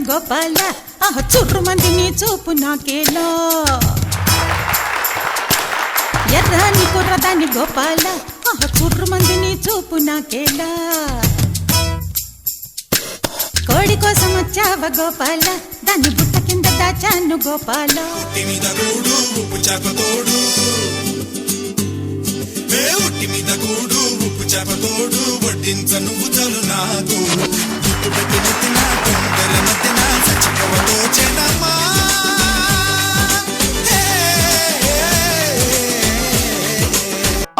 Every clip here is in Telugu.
గోపాల చుర్రు మంది నీ చూపు నాకేలా ఎర్రాని కుర్రదాన్ని గోపాల చుర్రు మంది నీ చూపు నాకేలా కోడి కోసం వచ్చావ గోపాల దాన్ని బుట్ట కింద దాచాను గోపాల ఉట్టి మీద కూడు ఉప్పు చేప తోడు వడ్డించ నువ్వు చాలు నాకు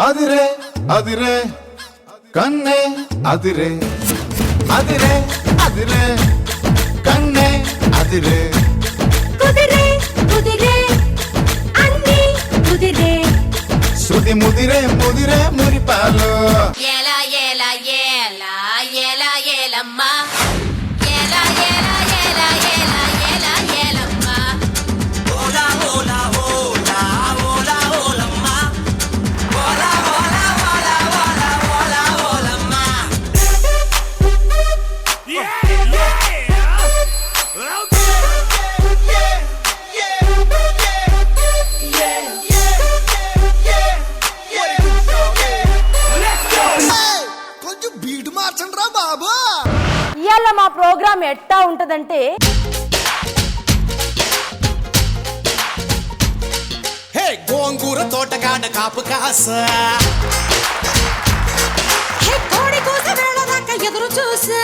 అదిరే అదిరే కన్నే అదిరే అదిరే అదిరే కన్నే అదిరే కుదిరే కుదిరే అన్ని కుదిరే సుది ముదిరే ముదిరే మురిపాలు ఏలా ఏలా ఏలా ఏలా ఏలమ్మా ఏలా ఏలా ఏలా ఏలా ఏలా ఏలమ్మా ఓలా ఓలా ఓలా ఓలా ఓలమ్మా ఓలా ఓలా ఓలా ఓలా ఓలా ఓలమ్మా కొంచెం బీట్ మార్చండి రా బాబు. ఇవాళ మా ప్రోగ్రామ్ ఎట్టా ఉంటదంటే హే గోంగూర తోటకాడ కాపు కాస కోడి కోసం వెళ్ళదాకా ఎదురు చూసా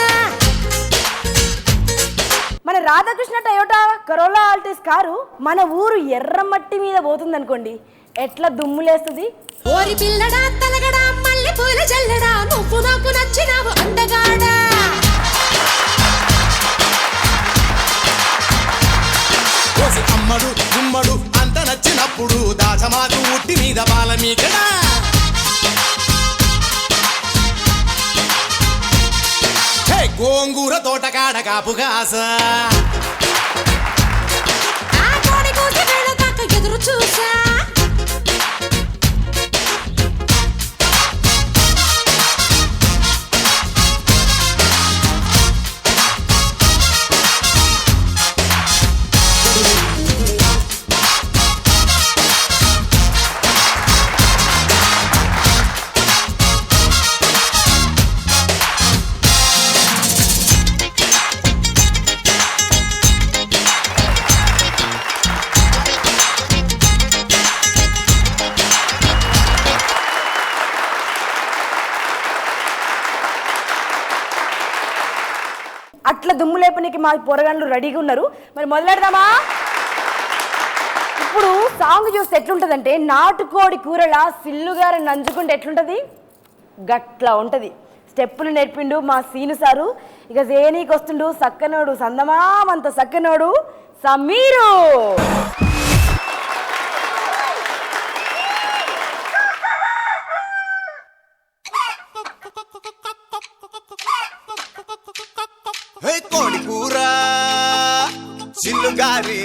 మన Radhakrishna Toyota Corolla Altis car మన ఊరు ఎర్రమట్టి మీద పోతుంది అనుకోండి, ఎట్లా దుమ్ములేస్తుంది. ఓరి పిల్లడా తలగడా మల్లె పూల జల్లడా నువ్వు నాకు నచ్చినావు అందగాడా అమ్మడు గుమ్మడు అంత నచ్చినప్పుడు దాచమాకు ఉట్టి మీద బాల మీకడా హే గోంగూర తోటకాడ కాపు కాస ఆ కోడి కోసం వెళ్ళదాకా ఎదురు చూసా అట్లా దుమ్ము లేపనికి మా పొరగాళ్ళు రెడీగా ఉన్నారు. మరి మొదలెడదామా? ఇప్పుడు సాంగ్ చూస్తే ఎట్లుంటుందంటే నాటుకోడి కూరలా సిల్లుగారు నంజుకుంటే ఎట్లుంటుంది, గట్లా ఉంటుంది. స్టెప్పులు నేర్పిండు మా సీను సారు. ఇక జేనీకి వస్తుండు సక్కనోడు, సందమామంత సక్కనోడు సమీరు. కోడి కూర చిల్లుగారి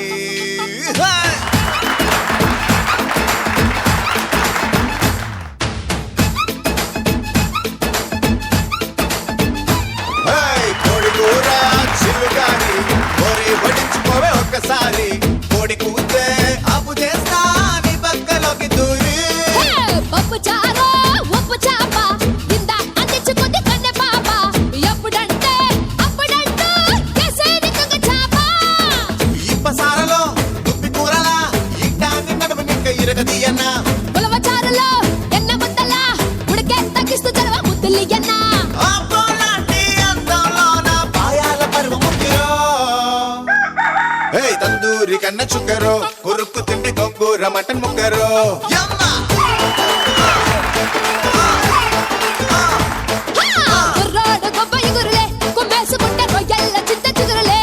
కోడి కూర చిల్లుగారి కోరి వడించుకోవే ఒక్కసారి. కోడి కూతే అప్పు చేస్తా నీ పక్కలోకి దూరి పప్పు చారు ఉప్పు చాప కింద అందించుకుంది కన్నె పాప ఎప్పుడంటే అప్పుడంటూ కేసేది కుంగ చాప ఇప్పసారలో దుప్పి కూరలా ఇట్టాన్ని నడుము నిక్క ఇరగదీయన్నా ఉలవ చారులో ఎన్న ముద్దల ఉడికే తగ్గిస్తూ చదవ ముద్దులియన్నా తందూరి కన్న చుక్కరో కొరుక్కు తింటే గొంగూర మటన్ ముక్కరో కుర్రోడు గొప్ప ఎగురులే కుమ్మేసుకుంటే రొయ్యల్ల చింత చిగురులే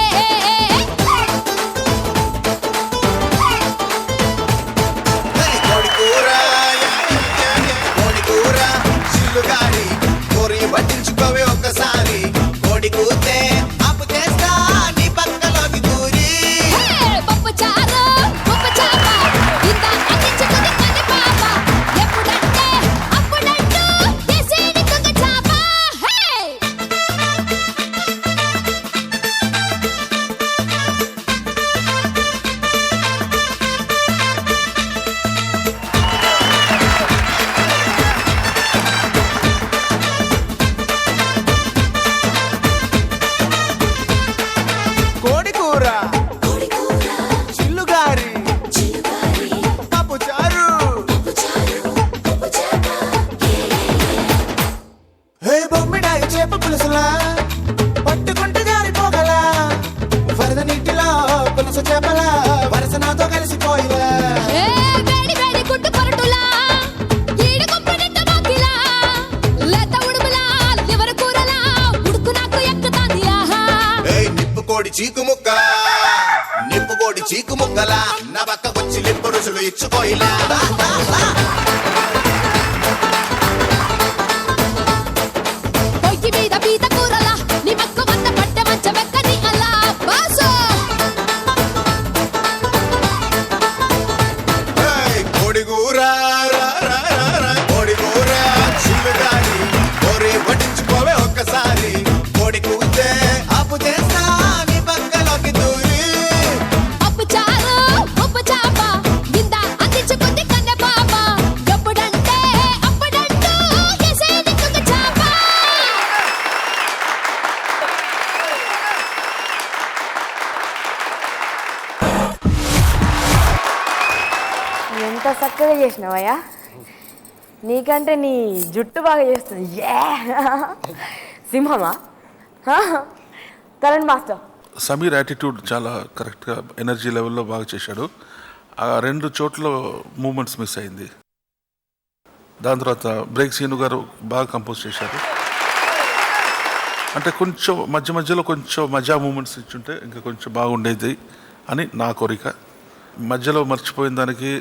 కోడి కూర కోడి కూర నిప్పుకోడి చీకుముక్క నిప్పుకోడి చీకుముక్కల నా పక్కకొచ్చి లింపు రుచులు ఇచ్చుకోయిలా పొయ్యి మీద పీత కూరలా నీ మక్కు వంద పట్ట మంచ వెక్కని అలా బాసో కోడిగూర కోడిగూర చిల్లుగాని కోరి పట్టించుకోవే ఒక్కసారి కోడి కూతే అప్పు చేస్తా నీ పక్కలోకి దూరి అప్పు చారు ఉప్పు చాప గింద అందించుకుంది కన్నె పాప ఎప్పుడంటే అప్పుడంటూ ఎసేది కుక్క చాప ఎంత చక్కగా చేసినావయ్యా, నీకంటే నీ జుట్టు బాగా చేస్తుంది. సింహమా? కరణ్ మాస్టర్. సమీర్ యాటిట్యూడ్ చాలా కరెక్ట్గా ఎనర్జీ లెవెల్లో బాగా చేశాడు. ఆ 2 చోట్ల మూమెంట్స్ మిస్ అయింది. దాని తర్వాత బ్రేక్ సీను గారు బాగా కంపోజ్ చేశారు. అంటే కొంచెం మధ్యలో కొంచెం మజా మూమెంట్స్ ఇచ్చుంటే ఇంకా కొంచెం బాగుండేది అని నా కోరిక. మధ్యలో మర్చిపోయిన దానికి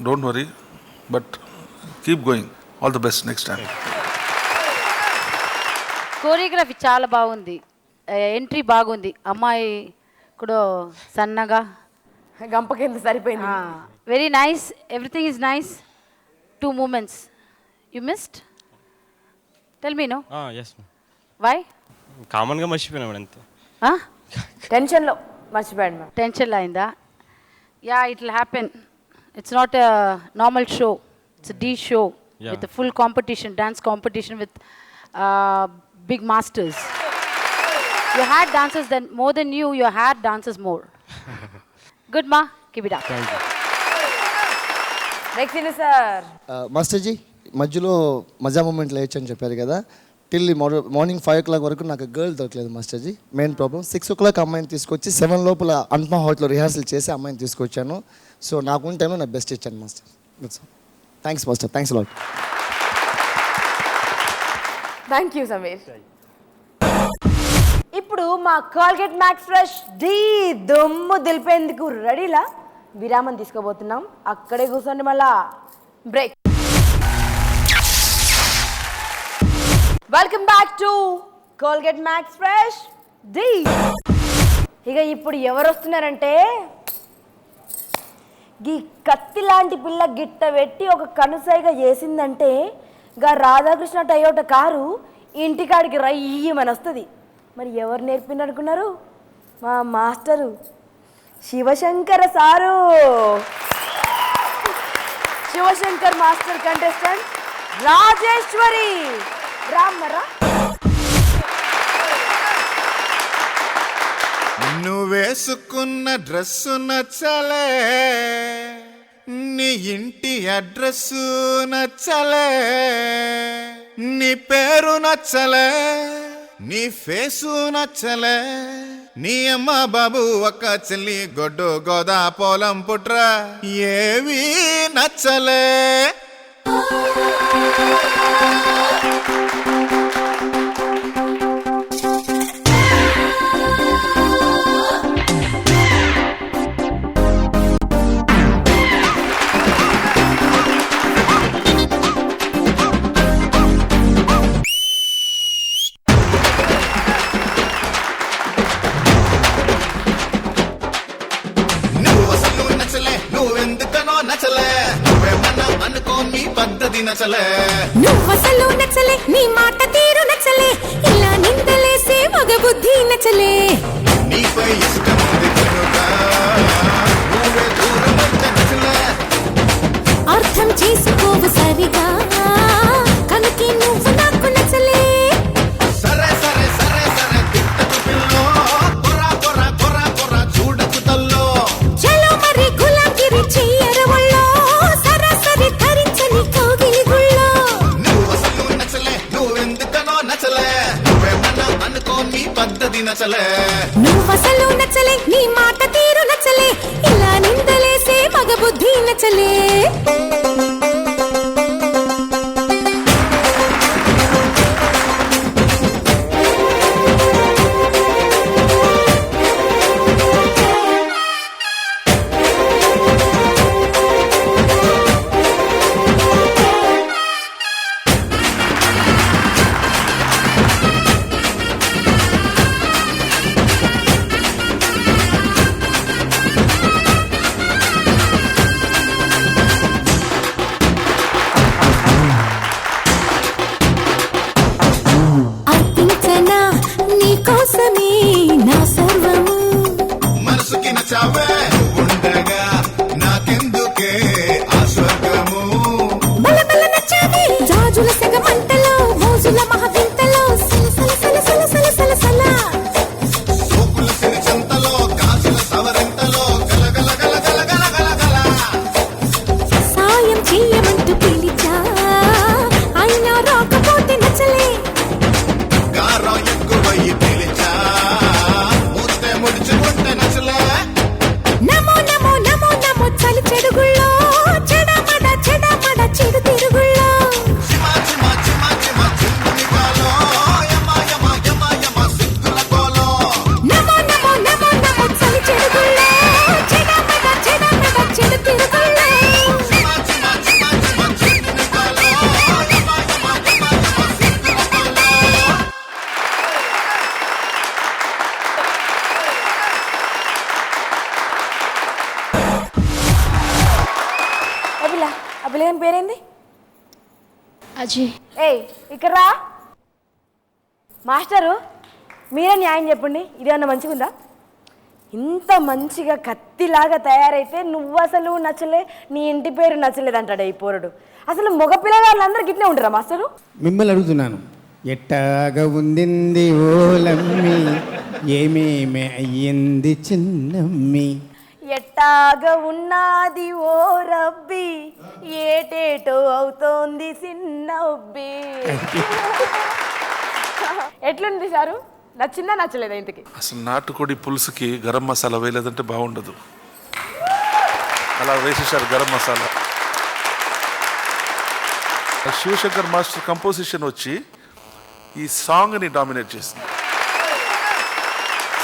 don't worry, but keep going. All the best next time. Choreography చాలా బాగుంది, ఎంట్రీ బాగుంది. అమ్మాయి కూడా సన్నగా గంప కింద సరిపోయింది. Very nice, everything is nice. 2 moments you missed. Tell me. No yes why? కామన్గా మర్చిపోయినా మేడం అంతే. టెన్షన్లో మర్చిపోయాడు మ్యామ్. టెన్షన్ అయిందా? Yeah, it will happen. It's not a normal show, it's the show with full competition, dance competition with big masters. You had dancers then more than you had dancers more. Good ma, keep it up. Thank you. Next sir. Master ji, మధ్యలో మజా మూమెంట్ లేచ్ అని చెప్పారు కదా, టిల్ మార్నింగ్ 5 o'clock వరకు నాకు గర్ల్ దొరకలేదు master G. Main problem 6 o'clock అమ్మాయిని తీసుకొచ్చి 7 లోపల అనుపమ హోటల్లో రిహార్సల్ చేసి అమ్మాయిని తీసుకొచ్చాను. సో నాకున్న టైంలో నా బెస్ట్ ఇచ్చాను master. Thanks master, thanks lot. Thank you Sameer. ఇప్పుడు మా కోల్గేట్ మ్యాక్స్ ఫ్రెష్ డి దమ్ము దిలిపేందుకు రెడీలా విరామం తీసుకోబోతున్నాం. అక్కడే కూర్చోండి, మళ్ళా break. Welcome back to Colgate max fresh Dhee. ఇక ఇప్పుడు ఎవరు వస్తున్నారంటే, ఈ కత్తి లాంటి పిల్ల గిట్ట పెట్టి ఒక కనుసైగా చేసిందంటే గా రాధాకృష్ణ టయోటా కారు ఇంటికాడికి రయ్యమని వస్తుంది. మరి ఎవరు నేర్పింది అనుకున్నారు? మా master Shivashankara sir. Shivashankar master contestant Rajeshwari రామ్మరా. నువ్వేసుకున్న డ్రెస్సు నచ్చలే, నీ ఇంటి అడ్రస్సు నచ్చలే, నీ పేరు నచ్చలే, నీ ఫేసు నచ్చలే, నీ అమ్మ బాబు ఒక్క చెల్లి గొడ్డు గోదా పొలం పుట్ర ఏవి నచ్చలే. నువ్వసలు నచ్చలే, నీ మాట తీరు నచ్చలే, ఇలా నిందలేసే మగ బుద్ధి నచ్చలే. నీపై ఇష్టం ఉంది కనుక నువ్వే దూరం నచ్చలే. అర్థం చేసుకోవు సరిగా కనుకే నువ్వు నాకు నచ్చలే. సరే సరే సరే సరే తిట్టకు పిల్లో, కొరా కొరా కొరా కొరా చూడకు తల్లో. చలో మరి గులాంగిరి చెయ్యర ఒళ్ళో, సరాసరి ధరించని కోగిలి గుళ్ళో. నువ్వసలు నచ్చలే, నువ్వెందుకనో నచ్చలే, నువ్వేమన్నా అనుకో నీ పద్ధతి నచ్చలే. నువ్వసలు నచ్చలే, నీ మాట తీరు నచ్చలే, ఇలా నిందలేసే మగ బుద్ధి నచ్చలే. పిల్లగాని పేరేంది? అజయ్. ఏయ్ ఇక్కడ రా. మాస్టరు మీరే న్యాయం చెప్పండి, ఇదేమన్నా మంచిగా ఉందా? ఇంత మంచిగా కత్తిలాగా తయారైతే నువ్వు అసలు నచ్చలే, నీ ఇంటి పేరు నచ్చలేదంటాడు ఈ పోరడు. అసలు మగ పిల్లగాళ్ళందరూ గిట్నే ఉంటారా మాస్టరు? మిమ్మల్ని అడుగుతున్నాను, ఎట్టాగా ఉండింది ఓలమ్మి, ఏమేమి అయ్యింది చిన్నమ్మి? ఎట్టాగా ఉన్నది ఓ రబ్బి, ఏటేటో అవుతోంది చిన్నబ్బి. ఎట్లుంది సారు? నచ్చిందా నచ్చలేదా ఇంతకి? అసలు నాటుకోడి పులుసుకి గరం మసాలా వేయలేదంటే బాగుండదు. అలా వేసేసారు గరం మసాలా. శివశంకర్ మాస్టర్ కంపోజిషన్ వచ్చి ఈ సాంగ్ని డామినేట్ చేసింది.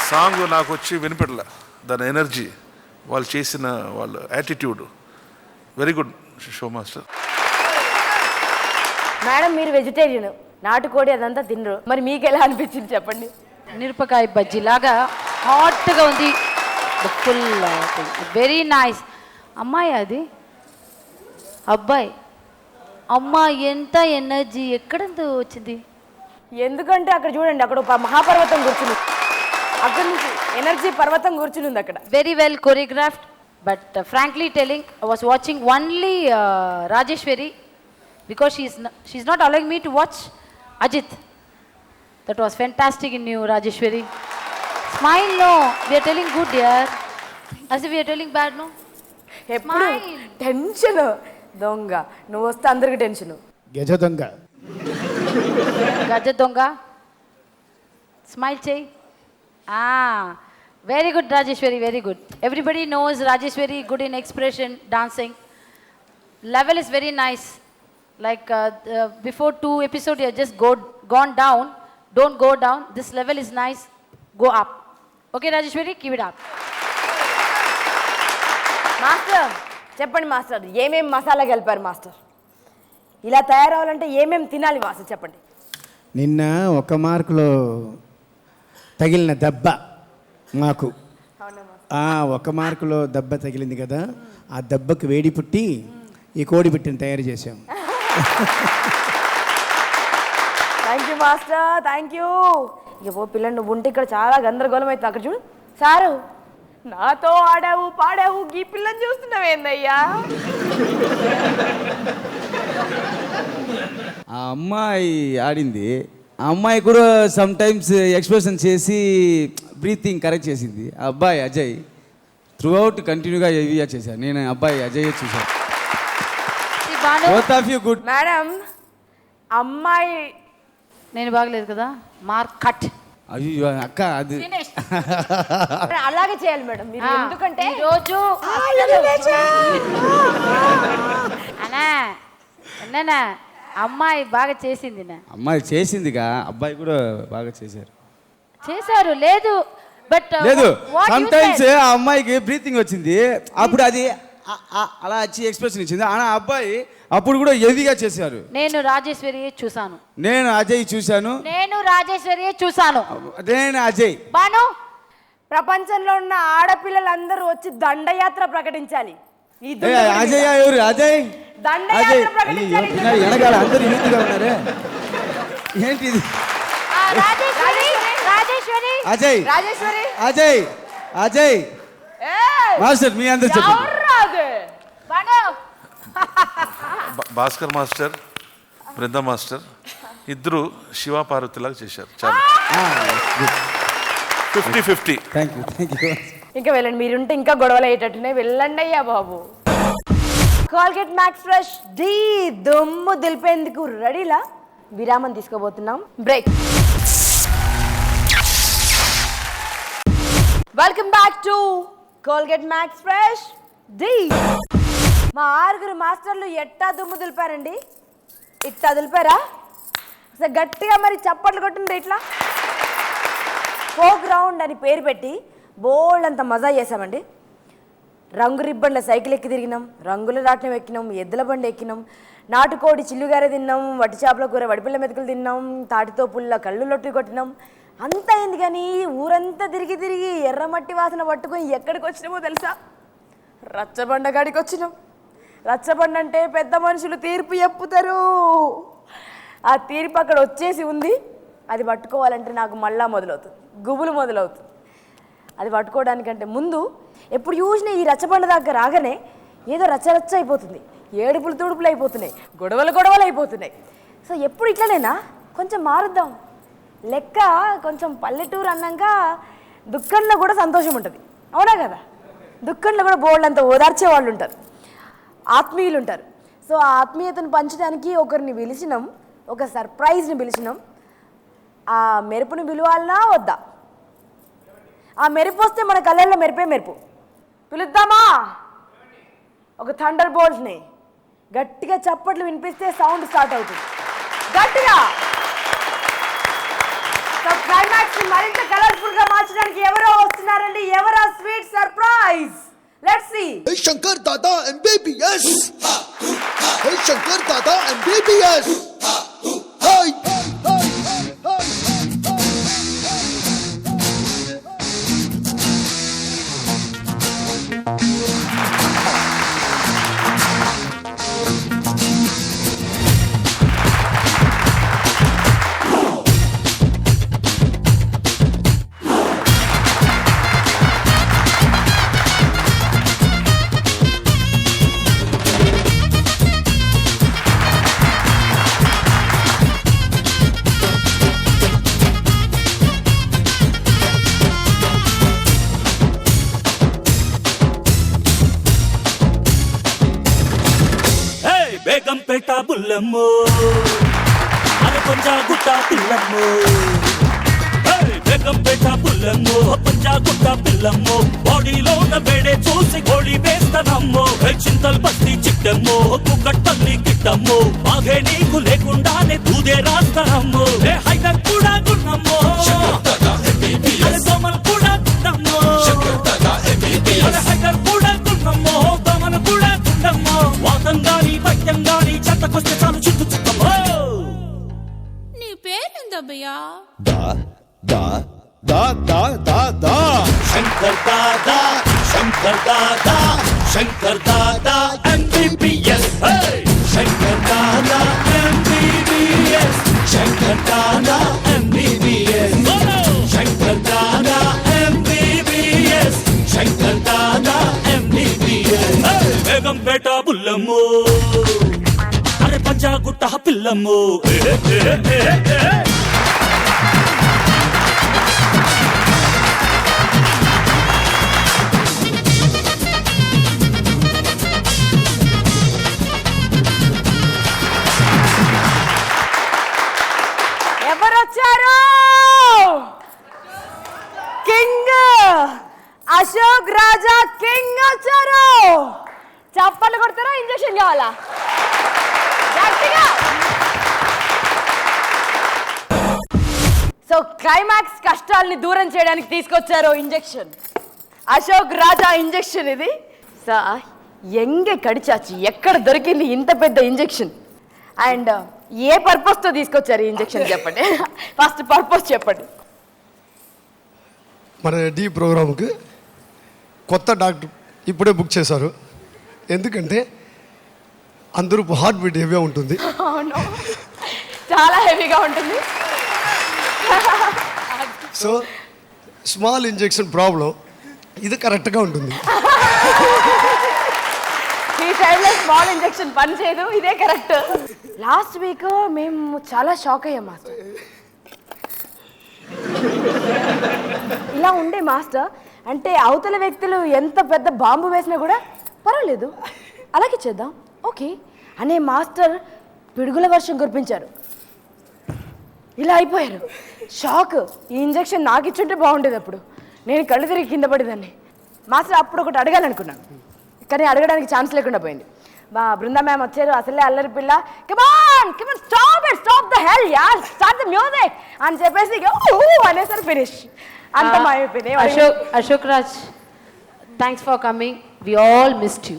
సాంగ్ నాకు వచ్చి వినిపెడలే, దాని ఎనర్జీ, వాళ్ళు చేసిన వాళ్ళ attitude very good show master. Madam మీరు వెజిటేరియన్, నాటుకోడి అదంతా తినరు, మరి మీకు ఎలా అనిపించింది చెప్పండి? మిరపకాయ బజ్జీ లాగా హాట్గా ఉంది. Full very nice. అమ్మాయి అది అబ్బాయి, అమ్మా ఎంత ఎనర్జీ ఎక్కడంతా వచ్చింది? ఎందుకంటే అక్కడ చూడండి, అక్కడ ఒక మహాపర్వతం కూర్చుని, అక్కడ నుంచి ఎనర్జీ పర్వతం కూర్చుని ఉంది అక్కడ. Very well choreographed, but frankly telling I was watching only Rajeshwari because she's not allowing me to watch Ajit. That was fantastic in you, Rajeshwari. Smile, no. We are telling good, dear. As if we are telling bad, no. ఎప్పుడు టెన్షన్ దొంగ, నువ్వు వస్తే అందరికి టెన్షన్. గజ దొంగ. గజ దొంగ. Smile చేయి. Very good, Rajeshwari, very good. Everybody knows Rajeshwari good in expression, dancing. Level is very nice. Like before 2 episodes, you have just gone down. Don't go down. This level is nice. Go up. Okay, Rajeshwari, keep it up. Master చెప్పండి మాస్టర్, ఏమేమి మసాలా కలిపారు మాస్టర్? ఇలా తయారవ్వాలంటే ఏమేమి తినాలి మాస్టర్ చెప్పండి? నిన్న 1 మార్కులో తగిలిన దెబ్బ మాకు, 1 మార్కులో దెబ్బ తగిలింది కదా, ఆ దెబ్బకు వేడి పుట్టి ఈ కోడి బిట్టని తయారు చేసాం. Thank you master, thank you. ఇక ఓ పిల్లలు నువ్వు ఉంటే ఇక్కడ చాలా గందరగోళం అవుతుంది. అక్కడ చూడు సారు, నాతో ఆడావు పాడావు, ఈ పిల్లని చూస్తున్నావేందయ్యా? ఆ అమ్మాయి ఆడింది, ఆ అమ్మాయి కూడా సమ్ టైమ్స్ ఎక్స్ప్రెషన్ చేసి బ్రీతింగ్ కరెక్ట్ చేసింది. ఆ అబ్బాయి అజయ్ త్రూ అవుట్ కంటిన్యూగా ఏవియా చేశాను. నేను అబ్బాయి అజయ్ చూశాను. Both of you good. Madam అమ్మాయి నేను బాగలేదు కదా, మార్క్ కట్. అయ్యో అక్క, అది అలాగే చేయాలి మేడం మీరు, ఎందుకంటే రోజు అన్నా అమ్మాయి బాగా చేసింది. అమ్మాయి చేసిందిగా, అబ్బాయి కూడా బాగా చేశారు. లేదు బట్ లేదు, సమ్ టైమ్స్ ఆ అమ్మాయికి బ్రీతింగ్ వచ్చింది, అప్పుడు అది అలా వచ్చి ఎక్స్ప్రెషన్ ఇచ్చింది. ఆ అబ్బాయి అప్పుడు కూడా హెవీగా చేశారు. నేను రాజేశ్వరి చూశాను. నేను అజయ్ చూశాను. నేను రాజేశ్వరి చూశాను. నేను అజయ్. బాను, ప్రపంచంలో ఉన్న ఆడపిల్లలందరూ వచ్చి దండయాత్ర ప్రకటించాలి. అజయ్ ఎవరు? అజయ్ దండయాత్ర ప్రకటించాలి. వెనకాల అందరు యూత్గా ఉన్నారే, ఏంటి ఇది? రాజేశ్వరి అజయ్ రాజేశ్వరి అజయ్ అజయ్ మాస్టర్ మీ అందరు చెప్పండి. భాస్కర్ మాస్టర్, బృంద మాస్టర్ ఇద్దరు శివ పార్వతిలాగా చేశారు. చాలా 50-50. Thank you. ఇంకా వెళ్ళండి, మీరుంటే ఇంకా గొడవలు అయ్యేటట్టునే. వెళ్ళండి అయ్యా బాబు. కోల్గేట్ మ్యాక్స్ ఫ్రెష్ డి దమ్ము దిలిపేందుకు రెడీలా? విరామం తీసుకోబోతున్నాం, break. Welcome back to Colgate max fresh Dhee. మా 6 మాస్టర్లు ఎట్టా దుమ్ము దులిపారండి? ఇట్టా దులిపారా? అసలు గట్టిగా మరి చప్పట్లు కొట్టింది ఇట్లా. ఫోక్ రౌండ్ అని పేరు పెట్టి బోల్డ్ అంత మజా చేసామండి. రంగు రిబ్బన్ల సైకిల్ ఎక్కి తిరిగినాం, రంగుల రాట్నం ఎక్కినాం, ఎద్దుల బండి ఎక్కినాం, నాటుకోడి చిల్లుగారే తిన్నాం, వట్టి చేపల కూర వడిపిల్ల మెతుకులు తిన్నాం, తాటితో పుల్ల కళ్ళు లొట్టి కొట్టినాం. అంతా అయింది కానీ ఊరంతా తిరిగి తిరిగి ఎర్రమట్టి వాసన పట్టుకొని ఎక్కడికి వచ్చినామో తెలుసా? రచ్చబండ గాడికి వచ్చినాం. రచ్చబండ అంటే పెద్ద మనుషులు తీర్పు చెప్పుతారు. ఆ తీర్పు అక్కడ వచ్చేసి ఉంది. అది పట్టుకోవాలంటే నాకు మళ్ళా మొదలవుతుంది, గుబులు మొదలవుతుంది. అది పట్టుకోవడానికంటే ముందు ఎప్పుడు చూసినా ఈ రచ్చబండ దగ్గర రాగానే ఏదో రచ్చరచ్చ అయిపోతుంది, ఏడుపులు తుడుపులు అయిపోతున్నాయి, గొడవలు అయిపోతున్నాయి. సో ఎప్పుడు ఇట్లనేనా, కొంచెం మారుద్దాం. లెక్క కొంచెం పల్లెటూరు అన్నాక దుఃఖంలో కూడా సంతోషం ఉంటుంది, అవునా కదా? దుఃఖంలో కూడా బోల్డంత ఓదార్చే వాళ్ళు ఉంటారు, ఆత్మీయులు ఉంటారు. సో ఆ ఆత్మీయతను పంచడానికి ఒకరిని పిలిచినాం, ఒక సర్ప్రైజ్ని పిలిచినాం. ఆ మెరుపుని పిలవాలనా వద్దా? ఆ మెరుపు వస్తే మన కళ్ళల్లో మెరుపు పిలుద్దామా? ఒక థండర్ బోల్ట్ని గట్టిగా చప్పట్లు వినిపిస్తే సౌండ్ స్టార్ట్ అవుతుంది, గట్టిగా. సో క్లైమాక్స్ మరింత కలర్ఫుల్ గా మార్చడానికి ఎవరో వస్తున్నారండి. ఎవరో sweet surprise, let's see. Shankar Dada MBBS, Shankar Dada MBBS. Begumpet బుల్లమ్మో, అది పంజాగుట్ట పిల్లమ్మో. బేగంపేట బుల్లమ్మో, పంజాగుట్ట పిల్లమ్మో. బాడీలో ఉన్న వేడే చూసి గోళీ వేస్తానమ్మో. చింతల్ బస్తి చిట్టమ్మో, కుక్కట్టల్లి గిట్టమ్మో. బాగే నీకు లేకుండానే దూదే రాస్తానమ్మో. హైదర్ కూడా గున్నమ్మో, దోమలు కూడా గున్నమ్మో. హైదర్ కూడా గున్నమ్మో, దోమలు కూడా గున్నమ్మో. వాతంగాని పట్యంగాని చెత్తకొస్తే చాలు చుట్టూ చుట్టమ్మో. నీ పేరేందబ్బయ్యా? Shankar Dada, Shankar Dada, Shankar Dada MBBS. Shankar Dada MBBS, Shankar Dada MBBS. Shankar Dada MBBS, Shankar Dada MBBS. Begumpet బుల్లమ్మో, అరే పంజాగుట్ట పిల్లమ్మో. ఎవరొచ్చారు? కింగ్ అశోక్ రాజా కింగ్ వచ్చారు. చప్పట్లు కొడతారా? ఇంజక్షన్ కావాలా? గట్టిగా. సో క్లైమాక్స్ కష్టాలని దూరం చేయడానికి తీసుకొచ్చారు ఇంజెక్షన్, అశోక్ రాజా ఇంజెక్షన్. ఇది సార్ ఎంగే కడిచాచి ఎక్కడ దొరికింది ఇంత పెద్ద ఇంజెక్షన్? అండ్ ఏ పర్పస్తో తీసుకొచ్చారు ఈ ఇంజెక్షన్ చెప్పండి. ఫస్ట్ పర్పస్ చెప్పండి. మన డి ప్రోగ్రామ్కి కొత్త డాక్టర్ ఇప్పుడే బుక్ చేశారు. ఎందుకంటే అందరూ హార్ట్ బీట్ హెవీగా ఉంటుంది. అవును, చాలా హెవీగా ఉంటుంది. సో స్మాల్ ఇంజెక్షన్ ప్రాబ్లం, ఇది కరెక్ట్గా ఉంటుంది. ఈ టైంలో స్మాల్ ఇంజెక్షన్ పని చేయదు, ఇదే కరెక్ట్. లాస్ట్ వీక్ మేము చాలా షాక్ అయ్యాం మాస్టర్. ఇలా ఉండే మాస్టర్ అంటే అవతల వ్యక్తులు ఎంత పెద్ద బాంబు వేసినా కూడా పర్వాలేదు, అలాగే చేద్దాం ఓకే అనే మాస్టర్ పిడుగుల వర్షం కురిపించారు. ఇలా అయిపోయారు, షాక్. ఈ ఇంజెక్షన్ నాకు ఇచ్చుంటే బాగుండేది, అప్పుడు నేను కళ్ళు తిరిగి కింద పడేదాన్ని. మాస్టర్ అప్పుడు ఒకటి అడగాలనుకున్నాను, కానీ అడగడానికి ఛాన్స్ లేకుండా పోయింది. మా బృందా మ్యామ్ వచ్చారు, అసలే అల్లరి పిల్ల, కమాన్ స్టాప్ ద హెల్ యార్, స్టార్ట్ ద మ్యూజిక్ అని చెప్పేసి అనేసరి ఫినిష్. అంత మాయమైపోయింది. Ashok Raj, thanks for coming, we all missed you.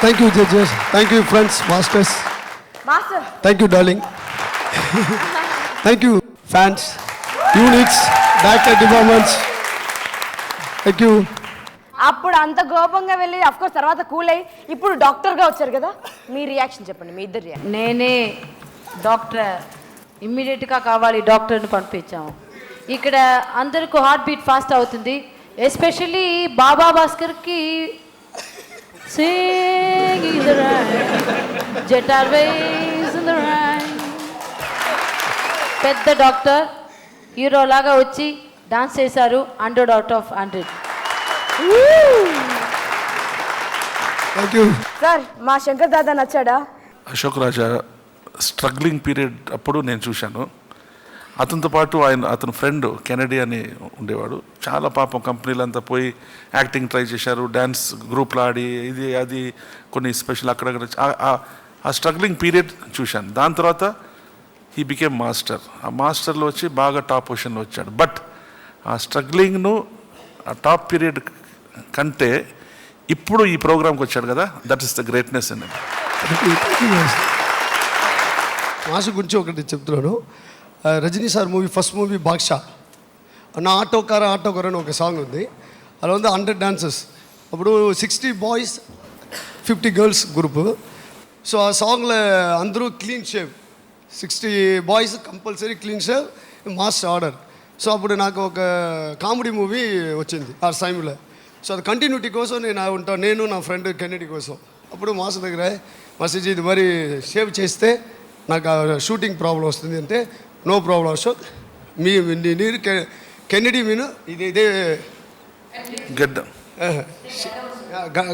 Thank you judges, thank you friends, masters, thank you darling, thank you fans, units, director departments, thank you. అప్పుడు అంత కోపంగా వెళ్ళి అఫ్కోర్స్ తర్వాత కూల్ అయ్యి ఇప్పుడు డాక్టర్గా వచ్చారు కదా, మీ రియాక్షన్ చెప్పండి, మీ ఇద్దరు రియాక్షన్. నేనే డాక్టర్, ఇమ్మీడియట్గా కావాలి డాక్టర్ని పంపించాము. ఇక్కడ అందరికీ హార్ట్ బీట్ ఫాస్ట్ అవుతుంది, ఎస్పెషల్లీ బాబా భాస్కర్కి singing the rain, jet airways in the rain. పెద్ద డాక్టర్ హీరో లాగా వచ్చి డాన్స్ చేశారు, 100 out of 100. సార్ మా శంకర్ దాదా నచ్చాడా? అశోక్ రాజా స్ట్రగ్లింగ్ పీరియడ్ అప్పుడు నేను చూశాను. అతనితో పాటు అతని ఫ్రెండ్ కెనడీ అని ఉండేవాడు. చాలా పాపం కంపెనీలంతా పోయి యాక్టింగ్ ట్రై చేశారు, డ్యాన్స్ గ్రూప్లో ఆడి ఇది అది కొన్ని స్పెషల్ అక్కడక్కడ ఆ స్ట్రగ్లింగ్ పీరియడ్ చూశాను. దాని తర్వాత హీ బికేమ్ మాస్టర్. ఆ మాస్టర్లో వచ్చి బాగా టాప్ పొజిషన్లో వచ్చాడు. బట్ ఆ స్ట్రగ్లింగ్ను ఆ టాప్ పీరియడ్ కంటే ఇప్పుడు ఈ ప్రోగ్రామ్కి వచ్చాడు కదా, దట్ ఈస్ ద గ్రేట్నెస్ అండి. మాసు గురించి ఒకటి చెప్తున్నాను. Rajini sir movie first movie Baadshah, నా ఆటోకార అని ఒక సాంగ్ ఉంది. అలా ఉంది 100 డాన్సర్స్, అప్పుడు 60 బాయ్స్ 50 గర్ల్స్ గ్రూపు. సో ఆ సాంగ్లో అందరూ clean shave, 60 boys compulsory clean shave, master order. So అప్పుడు నాకు ఒక కామెడీ మూవీ వచ్చింది ఆ టైంలో. సో అది కంటిన్యూటీ కోసం నేను నా ఫ్రెండ్ కెనడీ కోసం. అప్పుడు మాస్ దగ్గర మసీజీ ఇది మరి షేవ్ చేస్తే నాకు షూటింగ్ ప్రాబ్లం వస్తుంది అంటే, నో ప్రాబ్లం అశోక్, నీరు కెనడీ మీను ఇదే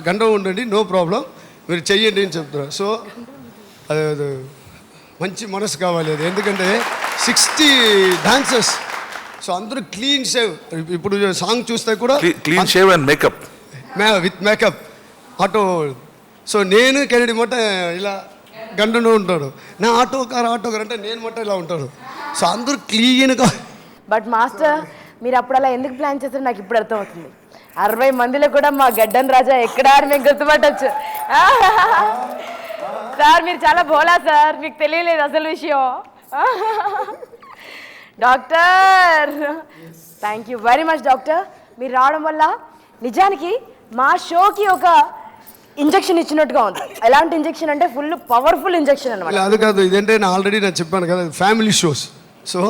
గండం ఉండండి, నో ప్రాబ్లం, మీరు చెయ్యండి అని చెప్తున్నారు. సో అది మంచి మనసు కావాలి అది, ఎందుకంటే 60 డాన్సర్స్, సో అందరూ క్లీన్ షేవ్. ఇప్పుడు సాంగ్ చూస్తే కూడా clean shave and makeup, with makeup auto. So నేను కెనడీ మొట్ట ఇలా గంటలో ఉంటాడు, నా ఆటోకార్ అంటే నేను మొట్ట ఇలా ఉంటాడు. సో అందరూ క్లీన్గా. బట్ మాస్టర్ మీరు అప్పుడు అలా ఎందుకు ప్లాన్ చేస్తారో నాకు ఇప్పుడు అర్థమవుతుంది. 60 మందిలో కూడా మా గడ్డన్ రాజా ఎక్కడా అని మేము గుర్తుపట్టచ్చు. సార్ మీరు చాలా బోలా సార్, మీకు తెలియలేదు అసలు విషయం. Doctor thank you very much doctor, మీరు రావడం వల్ల నిజానికి మా షోకి ఒక ఇంజెక్షన్ ఇచ్చినట్టుగా ఉంది. ఎలాంటి ఇంజెక్షన్ అంటే ఫుల్ పవర్ఫుల్ ఇంజెక్షన్ అనమాట. అది కాదు, ఇదంటే ఆల్రెడీ నేను చెప్పాను కదా, ఫ్యామిలీ షోస్. సో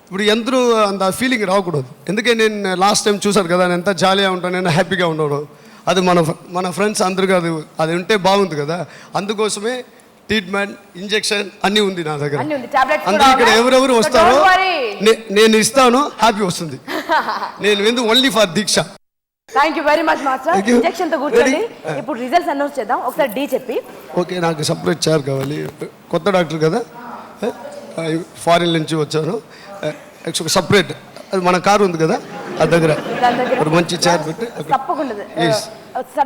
ఇప్పుడు ఎందరూ అంత ఫీలింగ్ రాకూడదు. ఎందుకంటే నేను లాస్ట్ టైం చూసాను కదా, నేను ఎంత జాలీగా ఉంటాను, నేను హ్యాపీగా ఉన్నాను. అది మన ఫ్రెండ్స్ అందరూ కాదు, అది ఉంటే బాగుంది కదా. అందుకోసమే ట్రీట్మెంట్, ఇంజెక్షన్ అన్నీ ఉంది నా దగ్గర. అందరూ ఇక్కడ ఎవరెవరు వస్తారో నేను ఇస్తాను, హ్యాపీ వస్తుంది. నేను ఎందుకు only for Deeksha. Thank you very much master. Injection తో కూర్చోండి. ఇప్పుడు రిజల్ట్స్ అనౌన్స్ చేద్దాం. ఒకసారి డి చెప్పి. ఓకే, నాకు సపరేట్ చైర్ కావాలి. కొత్త డాక్టర్ కదా, ఫారిన్ నుంచి వచ్చాను. సపరేట్ అది మన కారు ఉంది కదా, ఆ దగ్గర మంచి చైర్ పెట్టి తప్పకుండా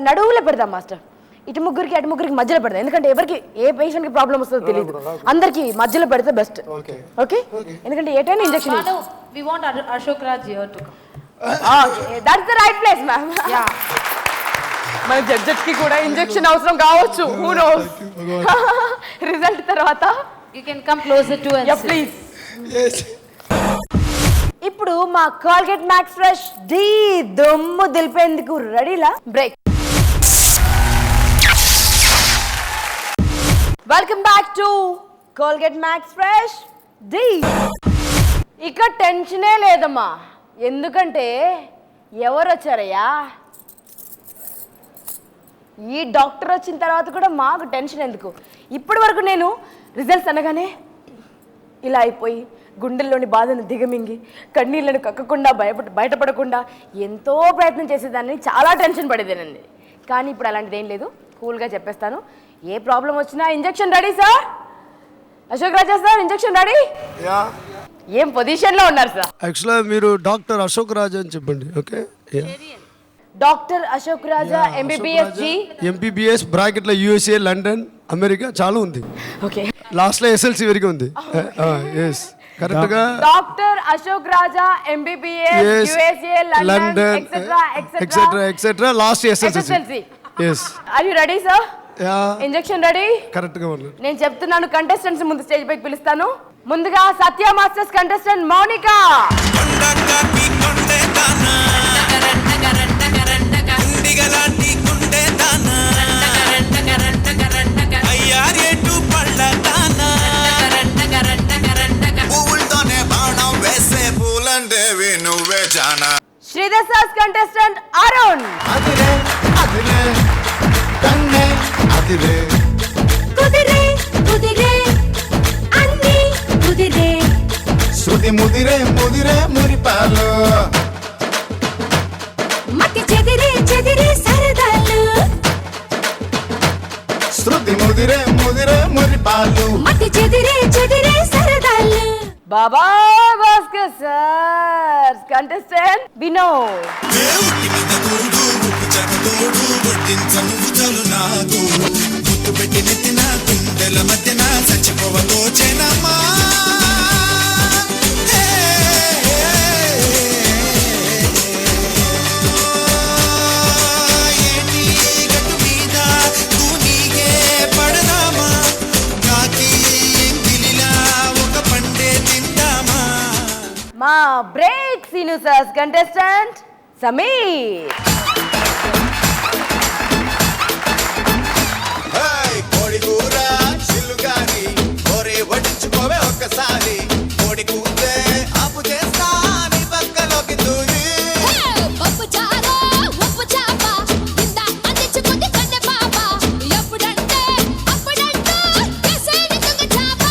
నడువులో పెడదాం మాస్టర్. ఇటు ముగ్గురికి అటు ముగ్గురికి మధ్యలో పెడదాం, ఎందుకంటే ఎవరికి ఏ పేషెంట్ కి ప్రాబ్లం వస్తుందో తెలియదు. అందరికి మధ్యలో పెడితే బెస్ట్. ఓకే, ఎందుకంటే ఏటైనా injection. We want Ashok Raj here to come. That's the right place, ma'am. Yeah. మన జడ్జెస్ కి కూడా ఇంజెక్షన్ అవసరం కావచ్చు. Who knows? రిజల్ట్ తర్వాత You can come closer to us. Yeah, please. Yes. ఇప్పుడు మా కోల్గేట్ మ్యాక్స్ ఫ్రెష్ డి దమ్ము దిల్పేందుకు రెడీలా? Break. Welcome back to Colgate max fresh Dhee. ఇక టెన్షనే లేదమ్మా, ఎందుకంటే ఎవరు వచ్చారయ్యా? ఈ డాక్టర్ వచ్చిన తర్వాత కూడా మాకు టెన్షన్ ఎందుకు? ఇప్పటి వరకు నేను రిజల్ట్స్ అనగానే ఇలా అయిపోయి గుండెల్లోని బాధను దిగమింగి కన్నీళ్లను కక్కకుండా బయటపడకుండా ఎంతో ప్రయత్నం చేసేదాన్ని, చాలా టెన్షన్ పడేదేనండి. కానీ ఇప్పుడు అలాంటిది ఏం లేదు, కూల్గా చెప్పేస్తాను. ఏ ప్రాబ్లం వచ్చినా ఇంజెక్షన్ రెడీ సార్. అశోక్ రాజా సార్, ఇంజెక్షన్ రెడీ. ఏం పొజిషన్లో ఉన్నారు సార్? యాక్చువల్గా మీరు డాక్టర్ అశోక్ రాజా అని చెప్పండి. Okay, doctor Ashok Raja MBBS ji. MBBS బ్రాకెట్లో యూఎస్ఏ, లండన్, అమెరికా చాలా ఉంది. ఓకే, లాస్ట్లో ఎస్ఎల్సి వరకు ఉంది. ఎస్, కరెక్ట్గా doctor Ashok Raja MBBS USA, London, etcetera last SLC. Yes, are you ready sir? Injection ready. కరెక్ట్గా నేను చెప్తున్నాను, కంటెస్టెంట్స్ ముందు స్టేజ్ పైకి పిలుస్తాను. ముందుగా Satya masters contestant Mounika. Sridhar sirs contestant Arun. అదిరే అదిరే కన్నే అదిరే కుదిరే కుదిరే అన్ని కుదిరే శృతి ముదిరే ముదిరే మురిపాలు మతి చెదిరే చెదిరే సరదాలు శృతి ముదిరే ముదిరే మురిపాలు మతి చెదిరే చెదిరే సరదాలు. బాబా భాస్కర్ సార్స్ కంటెస్టెంట్ వినోద్. దేవుడి మీద తోడు ఉప్పు చెమటోడు వడ్డించను చాలు నాకు ముద్దు పెట్టి నెత్తిన గుండెల మధ్యన చచ్చిపోవతోచేనమ్మా మా break scene sirs contestant Sameer. కోడి కూర చిల్లుగాని కోరే వడ్డించుకోవే ఒక్కసారి కోడి కూతే ఆపు చేస్తా నీ పక్కలోకి దూరి పప్పు చారు ఉప్పు చాప ఇంత అందించుకుంది కన్నె పాప ఎప్పుడంటే అప్పుడంటూ చేసేది దొంగ చాప.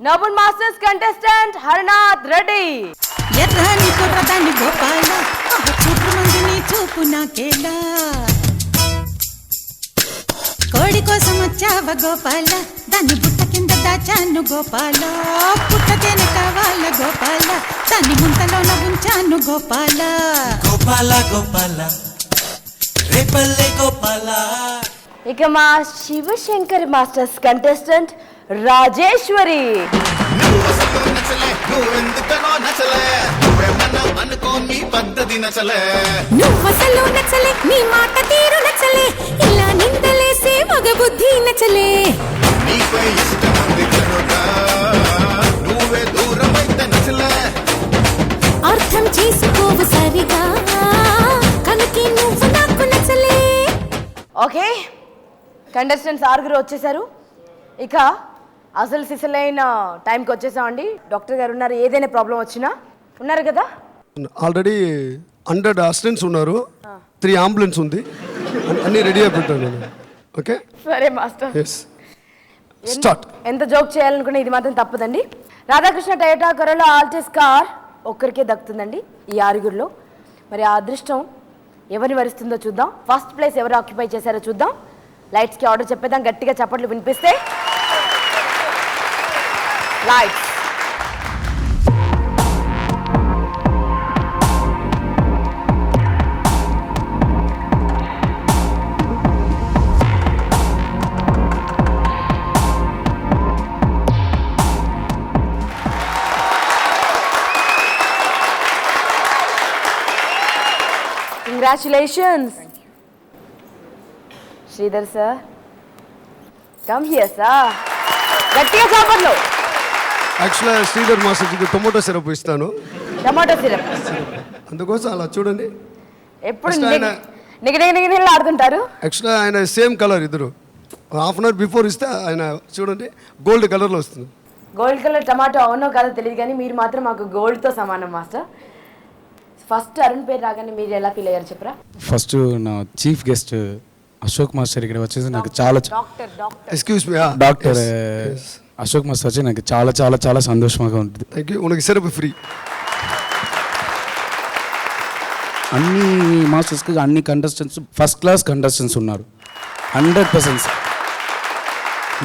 Noble masters contestant Harinath Reddy. ఎర్రాని కుర్రదాన్ని గోపాల చూపు మందిని చూపు నాకేలా కోడి కోసం వచ్చావ గోపాల దాన్ని బుట్ట కింద దాచాను గోపాల పుట్టతేనే కావాల గోపాల దాన్ని ముంతలోన ఉంచాను గోపాల గోపాల గోపాల రేపల్లె గోపాల. ఇక మా శివశంకర్ మాస్టర్స్ కంటెస్టెంట్ రాజేశ్వరి. నువ్వు అసలు నచ్చలే నువ్వెందుకనో నచ్చలే నువ్వేమన్నా అనుకో నీ పద్ధతి నచ్చలే నువ్వసలు నచ్చలే నీ మాట తీరు నచ్చలే ఇలా నిందలేసే మగ బుద్ధి నచ్చలే నీపై ఇష్టం ఉంది కనుక నువ్వే దూరమైతే నచ్చలే అర్థం చేసుకోవు సరిగా కనుకే నువ్వు నాకు నచ్చలే. ఓకే కంటెస్టెంట్స్ ఆరుగురు వచ్చేసారు. ఇక అసలు సిసలైన టైంకి వచ్చేసామండి. డాక్టర్ గారు ఉన్నారు, ఏదైనా ప్రాబ్లం వచ్చినా ఉన్నారు కదా. ఆల్రెడీ 100 అసిస్టెంట్స్ ఉన్నారు, 3 అంబులెన్స్ ఉంది, అన్నీ రెడీ అయిపోతాను నేను. ఓకే సరే మాస్టర్. Yes start. ఎంత జోక్ చేయాలనుకున్నా ఇది మాత్రం తప్పదండి. Radhakrishna Toyota Corolla Altis car ఒక్కరికే దక్కుతుందండి ఈ ఆరుగురిలో. మరి ఆ అదృష్టం ఎవరిని వరిస్తుందో చూద్దాం. ఫస్ట్ ప్లేస్ ఎవరు ఆక్యుపై చేశారో చూద్దాం. లైట్స్కి ఆర్డర్ చెప్పేద్దాం, గట్టిగా చప్పట్లు వినిపిస్తే. Lights. Congratulations. Sridhar sir, come here sir. గట్టిగా చప్పట్లు. యాక్చువల్గా శ్రీధర్ మాస్టర్కి టొమాటో సిరప్ ఇస్తాను, టమాటో సిరప్. అందుకోసం అలా చూడండి. ఎప్పుడు First ఆయన నిగనిగనిగనిగలు ఆడుతుంటారు. యాక్చువల్గా ఆయన సేమ్ కలర్, ఇద్దరు హాఫ్ అన్ అవర్ బిఫోర్ ఇస్తే ఆయన చూడండి గోల్డ్ కలర్లో వస్తుంది. గోల్డ్ కలర్ టమాటో అవునో కాదో తెలియదు కానీ మీరు మాత్రం మాకు గోల్డ్తో సమానం మాస్టర్. ఫస్ట్ అరుణ్ పేరు రాగానే మీరు ఎలా ఫీల్ అయ్యారు చెప్పరా? ఫస్ట్ నా చీఫ్ గెస్ట్ అశోక్ మాస్టర్ ఇక్కడ వచ్చేసి నాకు చాలా doctor excuse me doctor Ashok master వచ్చి నాకు చాలా చాలా చాలా సంతోషంగా ఉంటుంది. Thank you. ఉనకి సిరప్ ఫ్రీ. అన్ని మాస్టర్స్కి అన్ని కంటెస్టెంట్స్ ఫస్ట్ క్లాస్ కంటెస్టెంట్స్ ఉన్నారు 100%.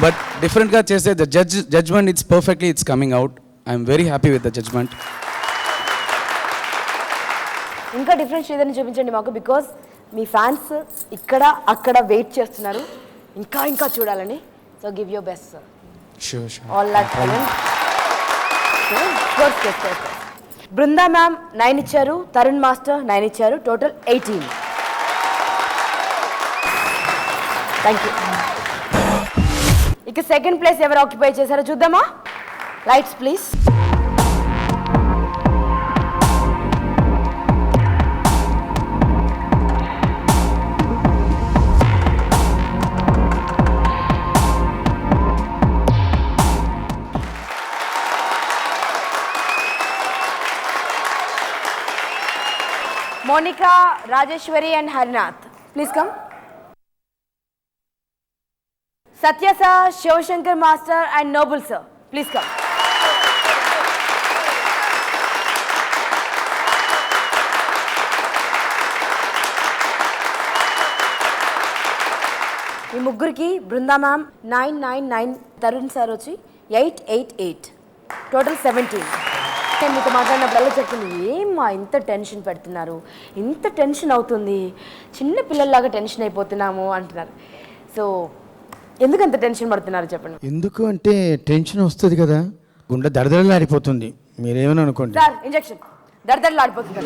బట్ డిఫరెంట్గా చేసే the judgement it's perfectly it's coming out. I'm very happy with the judgement. ఇంకా డిఫరెంట్ ఏదైనా చూపించండి మాకు, బికాస్ మీ ఫ్యాన్స్ ఇక్కడ అక్కడ వెయిట్ చేస్తున్నారు ఇంకా ఇంకా చూడాలని. So give your best sir. Sure sure. All that talent. Brinda ma'am 9 ఇచ్చారు, తరుణ్ మాస్టర్ 9 ఇచ్చారు, టోటల్ 18. Thank you. ఇక సెకండ్ ప్లేస్ ఎవరు ఆక్యుపై చేశారో చూద్దామా? Lights please. Monica, Rajeshwari and Harinath please come. Satya sir, Shivashankar master and Noble sir please come. ఈ ముగ్గురికి బృందా మ్యామ్ 999, తరుణ్ సార్ వచ్చి 888, టోటల్ 17. నేను మీతో మాట్లాడినప్పుడల్లా చెప్తుంది, ఏమ్మా ఇంత టెన్షన్ పెడుతున్నారు, ఇంత టెన్షన్ అవుతుంది, చిన్న పిల్లల్లాగా టెన్షన్ అయిపోతున్నాము అంటున్నారు. సో ఎందుకు అంత టెన్షన్ పడుతున్నారు చెప్పండి. ఎందుకు అంటే టెన్షన్ వస్తుంది కదా, గుండె దడదడలాడిపోతుంది. మీరేమని అనుకోండి సార్, ఇంజెక్షన్ దడదడలాడిపోతుంది.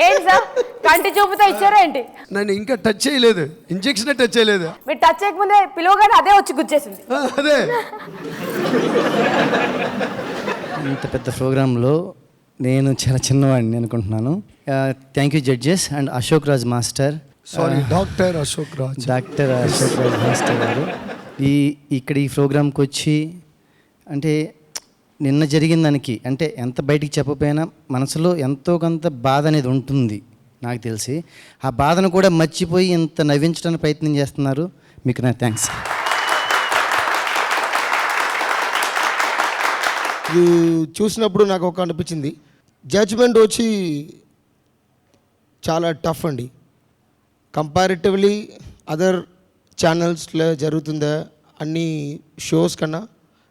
ఏంటి సార్, కంటి చూపుతో ఇచ్చారా ఏంటి? నన్ను ఇంకా టచ్ చేయలేదు, ఇంజెక్షన్ టచ్ చేయలేదు. మీరు టచ్ చేయకముందే పిలువగానే అదే వచ్చి గుచ్చేసింది. అదే ఇంత పెద్ద ప్రోగ్రాంలో నేను చాలా చిన్నవాడిని అనుకుంటున్నాను. Thank you judges and Ashok Raj master. Sorry, doctor Ashok Raj. Doctor Ashok Raj master గారు ఇక్కడ ఈ ప్రోగ్రాంకి వచ్చి అంటే నిన్న జరిగిన దానికి అంటే ఎంత బయటికి చెప్పకపోయినా మనసులో ఎంతో కొంత బాధ అనేది ఉంటుంది నాకు తెలిసి. ఆ బాధను కూడా మర్చిపోయి ఇంత నవ్వించడానికి ప్రయత్నం చేస్తున్నారు. మీకు నా థ్యాంక్స్. ఇది చూసినప్పుడు నాకు ఒక అనిపించింది, జడ్జ్మెంట్ వచ్చి చాలా టఫ్ అండి. కంపారిటివ్లీ అదర్ ఛానల్స్లో జరుగుతుందా అన్ని షోస్ కన్నా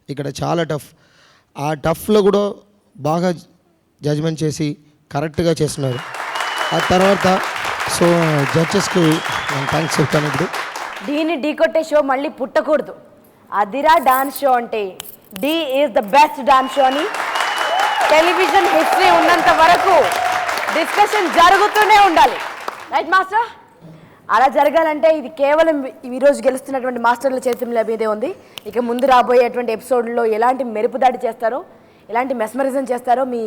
ఇక్కడ చాలా టఫ్. ఆ టఫ్లో కూడా బాగా జడ్జ్మెంట్ చేసి కరెక్ట్గా చేస్తున్నారు. ఆ తర్వాత సో జడ్జెస్కి నేను థ్యాంక్స్ చెప్తాను. ఇప్పుడు దీన్ని ఢీ కొట్టే షో మళ్ళీ పుట్టకూడదు. అదిరా డాన్స్ షో అంటే, Dhee is the best dance show అని టెలివిజన్ హిస్టరీ ఉన్నంత వరకు డిస్కషన్ జరుగుతూనే ఉండాలి. Right master? అలా జరగాలంటే ఇది కేవలం ఈరోజు గెలుస్తున్నటువంటి మాస్టర్ల చేతుల మీదే ఉంది. ఇక ముందు రాబోయేటువంటి ఎపిసోడ్లో ఎలాంటి మెరుపుదాడి చేస్తారో, ఎలాంటి మెస్మరిజం చేస్తారో మీ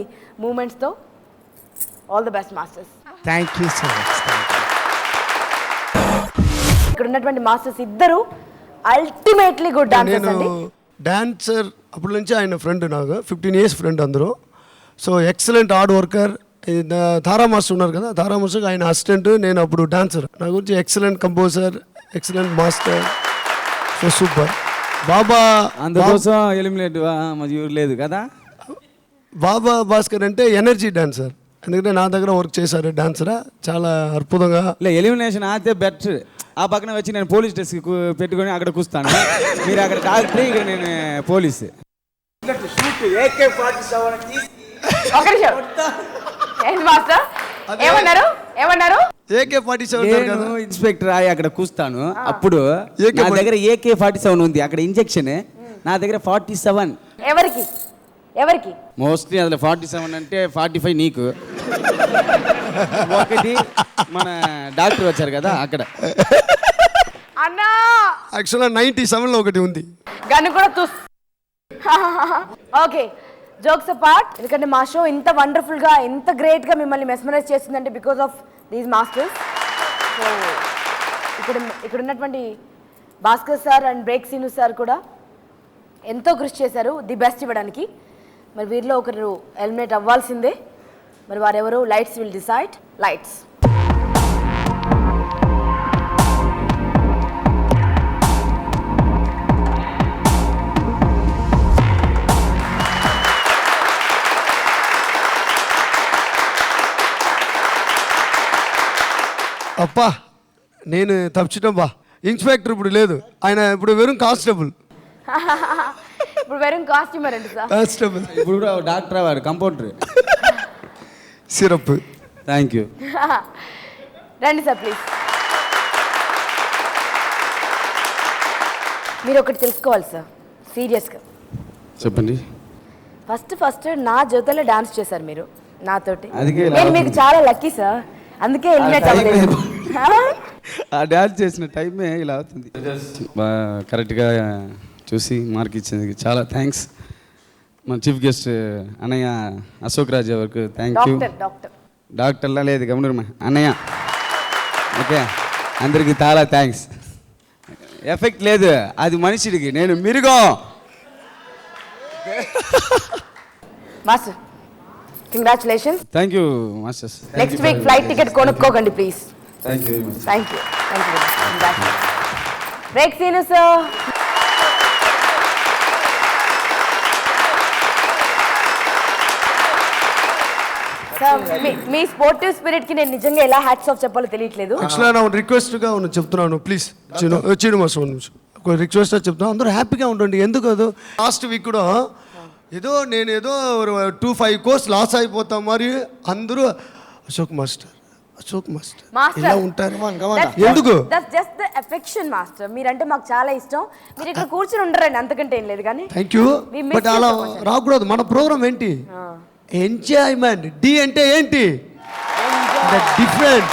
మూమెంట్స్తో. All the best masters. Thank you so much. ఇక్కడ ఉన్నటువంటి మాస్టర్స్ ఇద్దరు అల్టిమేట్లీ గుడ్ డాన్సర్స్ అండి. డాన్సర్ అప్పటి నుంచి ఆయన ఫ్రెండ్, నాకు 15 years ఫ్రెండ్ అందరూ. So excellent hard worker. Tara master ఉన్నారు కదా, తారా మాస్టర్ ఆయన అసిస్టెంట్, నేను అప్పుడు డాన్సర్. నా గురించి excellent composer, excellent master. So super. Baba అందుకోసం ఎలిమినేట్ లేదు కదా. బాబా భాస్కర్ అంటే ఎనర్జీ డాన్సర్, ఎందుకంటే నా దగ్గర వర్క్ చేశారు డాన్సరా, చాలా అద్భుతంగా. ఎలిమినేషన్ అయితే బెటర్. ఆ పక్కన వచ్చి నేను పోలీస్ డ్రెస్ పెట్టుకొని అక్కడ కూస్తాను, మీరు అక్కడ డాక్టర్, ఇక్కడ నేను పోలీస్. ఇన్స్పెక్టర్ అక్కడ కూస్తాను. అప్పుడు నా దగ్గర AK-47 ఉంది, అక్కడ ఇంజెక్షన్ నా దగ్గర 47. ఎవరికి ఎవరికి? మోస్ట్లీ అందులో 47 అంటే 45 నీకు. ఒకటి మన డాక్టర్ వచ్చారు కదా అక్కడ. అన్నా యాక్చువల్గా 97లో ఒకటి ఉంది. గన్ను కూడా తుస్. ఓకే, జోక్స్ అపార్ట్, ఎందుకంటే మా షో ఇంత వండర్ఫుల్గా, ఇంత గ్రేట్గా మిమ్మల్ని మెస్మరైజ్ చేస్తుందంటే because of these masters. So ఇక్కడ ఉన్నటువంటి Bhaskar sir and break Seenu sir కూడా ఎంతో కృషి చేశారు ది బెస్ట్ ఇవ్వడానికి. మరి వీరిలో ఒకరు ఎలిమినేట్ అవ్వాల్సిందే. మరి వారెవరు? Lights will decide. లైట్స్. అప్పా నేను తప్పించడం బా. ఇన్స్పెక్టర్ ఇప్పుడు లేదు, ఆయన ఇప్పుడు వెறுం కానిస్టేబుల్. ఇప్పుడు వెறுం కాస్ట్యూమర్ అండి సార్. కానిస్టేబుల్ ఇప్పుడు కూడా డాక్టర్ అవ్వాలి, కంపౌండర్. సిరప్. Thank you. రండి సార్ ప్లీజ్. మీరు ఒకటి తెలుసుకోవాలి సార్, సీరియస్గా చెప్పండి. ఫస్ట్ నా జొతలో డాన్స్ చేశారు మీరు నాతోటి. అందుకే నేను మీకు చాలా లక్కీ సార్, అందుకే ఎలిమినేట్ అవ్వలేదు. ఆ డాన్స్ చేసిన టైమే ఇలా అవుతుంది. కరెక్ట్గా చూసి మార్క్ ఇచ్చేందుకు చాలా థ్యాంక్స్. మన చీఫ్ గెస్ట్ అన్నయ్య అశోక్ రాజ్ వరకు థ్యాంక్ యూ. డాక్టర్లా లేదు గమనూరు అన్నయ్య. ఓకే, అందరికి చాలా థ్యాంక్స్. ఎఫెక్ట్ లేదు, అది మనిషిడికి, నేను మిరుగో. Master congratulations. Thank you masters. Next week flight ticket కొనుక్కోకండి please. Thank you very much. Thank you. Break Seenu sir. Sir మీ స్పోర్టివ్ స్పిరిట్ కి నేను నిజంగా ఎలా హ్యాట్స్ ఆఫ్ చెప్పాలో తెలియట్లేదు. యాక్చువల్గా నా రిక్వెస్ట్గా చెప్తున్నాను, ప్లీజ్ చీను మాస్టర్ ఒక రిక్వెస్ట్ చెప్తాను, అందరూ హ్యాపీగా ఉండండి. ఎందుకు అది లాస్ట్ వీక్ కూడా ఏదో 2-5 కోర్స్ లాస్ అయిపోతాం, మరి అందరూ అశోక్ మాస్టర్ ఇలా ఉంటారు. ఎందుకు? That's just the affection master. మీరంటే మాకు చాలా ఇష్టం. మీరు ఇక్కడ కూర్చుని ఉండరండి, అంతకంటే ఏం లేదు. కానీ థ్యాంక్ యూ. బట్ అలా రాకూడదు. మన ప్రోగ్రామ్ ఏంటి? ఎంజాయ్మెంట్. డి అంటే ఏంటి? డిఫరెంట్.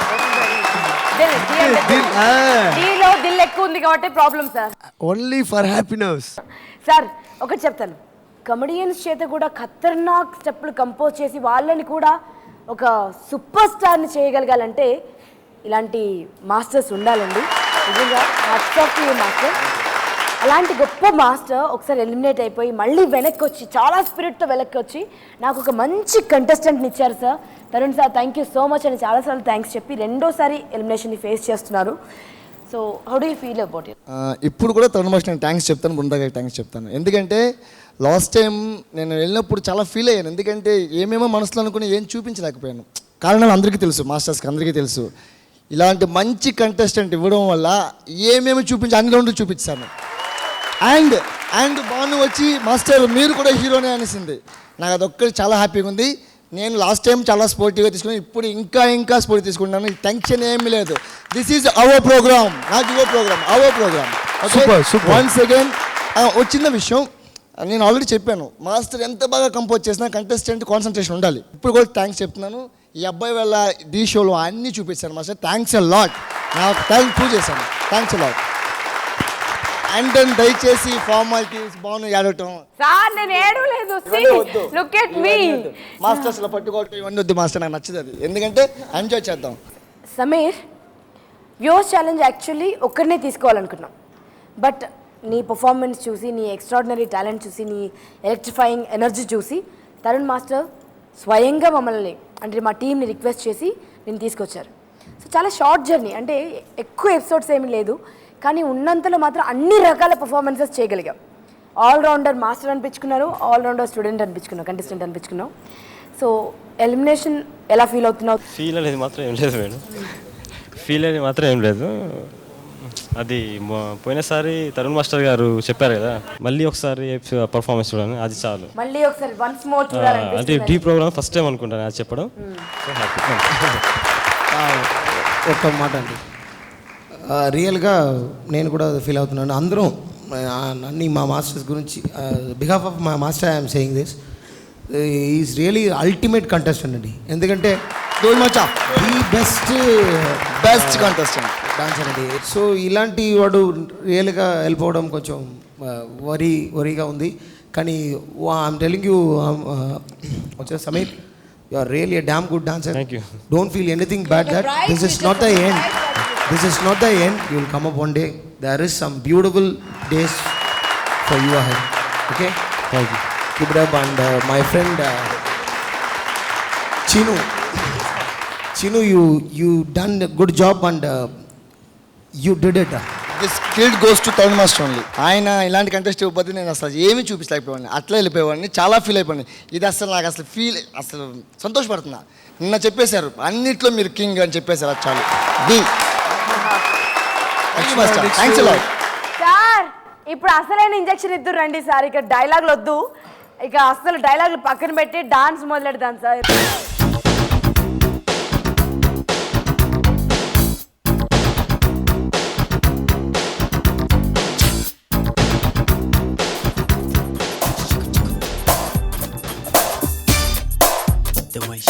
డీలో దిల్ ఎక్కువ ఉంది కాబట్టి problem sir. Only for happiness. Sir ఒకటి చెప్తాను, కమెడియన్స్ చేత కూడా ఖతర్నాక్ స్టెప్లు కంపోజ్ చేసి వాళ్ళని కూడా ఒక సూపర్ స్టార్ని చేయగలగాలంటే ఇలాంటి మాస్టర్స్ ఉండాలండి. నిజంగా hats off to you master. అలాంటి గొప్ప మాస్టర్ ఒకసారి ఎలిమినేట్ అయిపోయి మళ్ళీ వెనక్కి వచ్చి చాలా స్పిరిట్తో వెనక్కి వచ్చి నాకు ఒక మంచి కంటెస్టెంట్ని ఇచ్చారు sir. Tarun sir thank you so much అని చాలాసార్లు థ్యాంక్స్ చెప్పి రెండోసారి ఎలిమినేషన్ని ఫేస్ చేస్తున్నారు. So how do you feel about it? ఇప్పుడు కూడా తరుణ్ మాస్టర్ నేను థ్యాంక్స్ చెప్తాను, బృందాకి థ్యాంక్స్ చెప్తాను. ఎందుకంటే లాస్ట్ టైం నేను వెళ్ళినప్పుడు చాలా ఫీల్ అయ్యాను. ఎందుకంటే ఏమేమో మనసులో అనుకుని ఏం చూపించలేకపోయాను. కారణాలు అందరికీ తెలుసు, మాస్టర్స్కి అందరికీ తెలుసు. ఇలాంటి మంచి కంటెస్టెంట్ ఇవ్వడం వల్ల ఏమేమి చూపించి అన్ని రెండు చూపించాను. అండ్ బాను వచ్చి మాస్టర్ మీరు కూడా హీరోనే అనేసింది. నాకు అదొక్కటి చాలా హ్యాపీగా ఉంది. నేను లాస్ట్ టైం చాలా స్పోర్టివ్గా తీసుకున్నాను, ఇప్పుడు ఇంకా స్పోర్టివ్ తీసుకుంటాను. టెన్షన్ ఏమీ లేదు. This is our programme, not your programme, our programme. Once again ఒక చిన్న విషయం నేను ఆల్రెడీ చెప్పాను, మాస్టర్ ఎంత బాగా కంపోజ్ చేసినా కంటెస్టెంట్ కాన్సన్ట్రేషన్ ఉండాలి. ఇప్పుడు కూడా థ్యాంక్స్ చెప్తున్నాను. ఈ అబ్బాయి వల్ల డి షోలో అన్నీ చూపించాను మాస్టర్. Thanks a lot. నాకు థ్యాంక్ ప్రూవ్ చేశాను. Thanks a lot. And then దయచేసి ఫార్మాలిటీస్ బాగున్నాయి ఏడవటం. సార్ నేను ఏడవలేదు. Look at me. మాస్టర్స్లో పట్టుకోవటం ఇవన్నీ వద్దు మాస్టర్, నాకు నచ్చదు అది. ఎందుకంటే ఎంజాయ్ చేద్దాం. సమీర్, వ్యూస్ ఛాలెంజ్ యాక్చువల్లీ ఒక్కరినే తీసుకోవాలనుకున్నాం. బట్ నీ పర్ఫార్మెన్స్ చూసి, నీ ఎక్స్ట్రాడినరీ టాలెంట్ చూసి, నీ ఎలక్ట్రిఫైయింగ్ ఎనర్జీ చూసి తరుణ్ మాస్టర్ స్వయంగా మమ్మల్ని అంటే మా టీంని రిక్వెస్ట్ చేసి నేను తీసుకొచ్చారు. సో చాలా షార్ట్ జర్నీ, అంటే ఎక్కువ ఎపిసోడ్స్ ఏమీ లేదు, కానీ ఉన్నంతలో మాత్రం అన్ని రకాల పర్ఫార్మెన్సెస్ చేయగలిగాం. ఆల్రౌండర్ మాస్టర్ అనిపించుకున్నారు, ఆల్రౌండర్ స్టూడెంట్ అనిపించుకున్నావు, కంటెస్టెంట్ అనిపించుకున్నావు. సో ఎలిమినేషన్ ఎలా ఫీల్ అవుతున్నావు? ఫీల్ అనేది మాత్రం ఏం లేదు మేడం, ఫీల్ అనేది మాత్రం ఏం లేదు. అది పోయినసారి తరుణ్ మాస్టర్ గారు చెప్పారు కదా, మళ్ళీ ఒకసారి పర్ఫార్మెన్స్ చూడాలని, అది చాలు. మళ్ళీ ఒకసారి వన్స్ మోర్ చూడాలని. అంటే డీ ప్రోగ్రామ్ ఫస్ట్ టైం అనుకుంటాను అది చెప్పడం. ఒక్క మాట అండి, రియల్గా నేను కూడా ఫీల్ అవుతున్నాను. అందరం అన్ని మా మాస్టర్స్ గురించి behalf of my master I'm saying this, is really ultimate contestant అండి. ఎందుకంటే ది బెస్ట్ కంటెస్టెంట్ డాన్సర్ అండి. సో ఇలాంటి వాడు రియల్గా వెళ్ళిపోవడం కొంచెం వరీగా ఉంది. కానీ ఐఎమ్ టెలింగ్ యూ వచ్చే Sameer, you are really a damn good dancer. Don't feel anything bad that this is not the end. This is not the end. You will come up one day. There is some beautiful days for you ahead. Okay? Thank you. Keep it up. And my friend Chinu, you done a good job and you did it. This credit goes to Tarun Master only. ఆయన ఇలాంటి కంటెస్ట్ ఇవ్వకపోతే నేను అసలు ఏమీ చూపించలేకపోయాను, అట్లా వెళ్ళిపోయేవాడిని. చాలా ఫీల్ అయిపోయింది. ఇది అసలు నాకు అసలు సంతోషపడుతున్నా. నిన్న చెప్పేశారు అన్నిట్లో మీరు కింగ్ అని చెప్పేశారు, అది చాలు. సార్ ఇప్పుడు అసలైన ఇంజెక్షన్ ఇద్దరు రండి సార్. ఇక డైలాగులు వద్దు, ఇక అసలు డైలాగులు పక్కన పెట్టి డాన్స్ మొదలెడతాను సార్. The way